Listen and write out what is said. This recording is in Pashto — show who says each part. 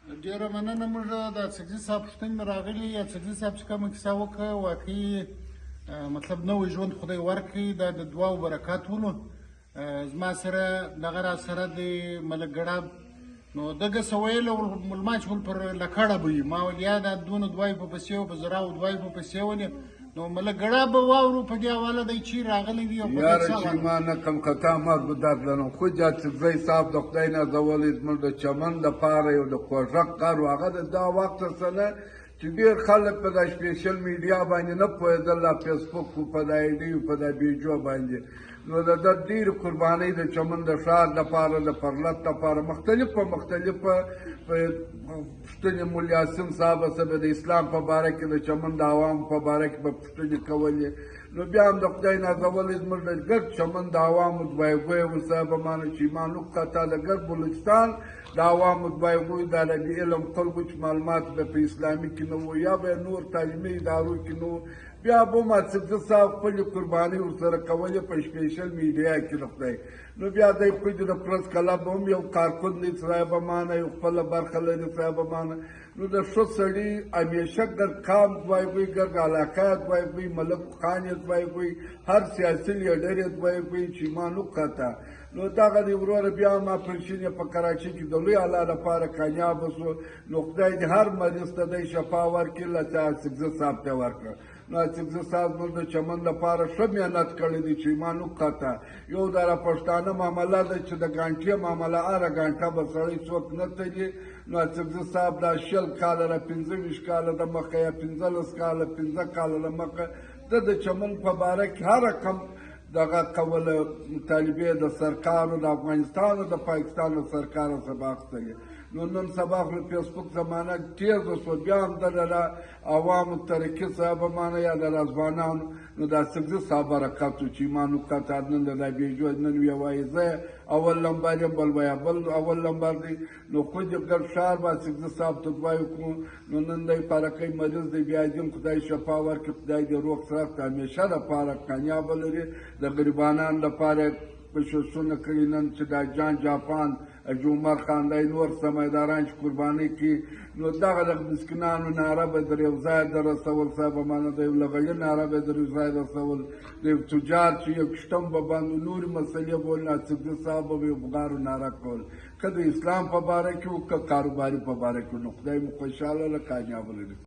Speaker 1: ډېره مننه. موږ د اڅکزي صاحب پوښتنې مې راغلي. اڅکزي صاحب چې کومه کیسه وکړه واقعي مطلب نوی ژوند خدای ورکړي، دا د دعاو برکات ولو. زما سره دغه را سره د ملک ګړاب نو دغه څه ویل ملما چې ول پر لکړه به وي، ما ویل یا دا دونه دوای په پسې و په زراو دوای په پسې ولې نو ملک ګړاب به واورو په دې حواله دی چې راغلی وي.
Speaker 2: یاره چې ما نه کم خطا مات به درد لرم، خو اڅکزی صاحب د خدای نازولی زموږ د چمن دپاره یو د کوژک کار و. هغه د دا وخته څه نه چې ډېر خلک په دا سپیشل میډیا باندې نه پوهېدل، دا فیسبوک و په دا ایډي و په دا بیجو باندې. نو د ده ډېرې قربانۍ د چمن د ښار دپاره د پرلت دپاره مختلفه پوښتنې مول یاسین صاحب سره د اسلام په باره کې د چمن د عوامو په باره کې به پوښتنې کولې. نو بیا هم د خدای نازولی زموږ د ګرد چمن د عوامو دوایګوی و صاحبمانه چې ایمان وکړه د ګرد بلوچستان د عوامو دوایګوی دا د علم خلکو چې معلومات به په اسلامي کې نه وو یا به نور تعلیمي ادارو کې نه وو، بیا به هم اڅکزي صاحب خپلې قربانۍ ورسره کولې په سپیشل میډیا کې د خدای. نو بیا دی خپل د پرس کلب هم یو کارکون دی صاحبمانه، یو خپله برخه لري صاحبمانه. نو د ښه سړي همیشه ګرد قام دوایګوی، ګرد علاقه دوایګوی، ملک خان یې دوایګوی، هر سیاسي لیډر یې دوایګوی چې ایمان وکړه. نو دغه دی وروره بیا هم اپریشن یې په کراچۍ کې د لوی اعلی لپاره کامیابه شو. نو خدای دې هر مریض ته دی شفا ورکړي لکه اڅکزي صاحب ته ورکړه. نو اڅکزي صاحب زموږ د چمن لپاره ښه محنت کړی دی چې ایمان وکړه. یو دغه پښتانه معامله ده چې د ګانټې معامله هره ګانټه به سړی څوک نه تلي. نو اڅکزي صاحب دا 20 کاله را 25 کاله د مخه یا 15 کاله 15 کاله د مخه د چمن په باره کې هر رقم دغه کوله مطالبې د سرکارو د افغانستان او د پاکستان د سرکارو څخه اخیستلې. نو نن سبا خو فیسبوک زمانه تیزه شوه، بیا هم د عوامو طریقې صاحبمانه یا د ځوانانو نو د اڅکزي صاحب برکت و چې ایمان وکړه. نن د دا بیجو نن ویې وایي زه اول نمبر یم، بل وایه بل اول نمبر دی. نو خو دې ګرد ښار به اڅکزي صاحب ته دعا وکړو. نو نن دی پارکۍ مریض دی، بیا دې خدای شفا ورکړي، خدای دې روغ څرخ همیشه دپاره کامیابه لري. د غریبانانو لپاره کوششونه کړي نن چې دا جان جاپان عمر خان دی نور سرمایه‌داران چې قربانۍ کړي. نو دغه د مسکینانو ناره به در یو ځای در رسول صاحبمانه، د یو لغړي ناره به در یو ځای رسول، د یو تجار چې یو کشتم به باندې نورې مسلې به ول اڅکزي صاحب به یو بغارو ناره کول، که د اسلام په باره کې و که کاروباري په باره کې. نو خدای مو خوشحاله له کامیابه لري.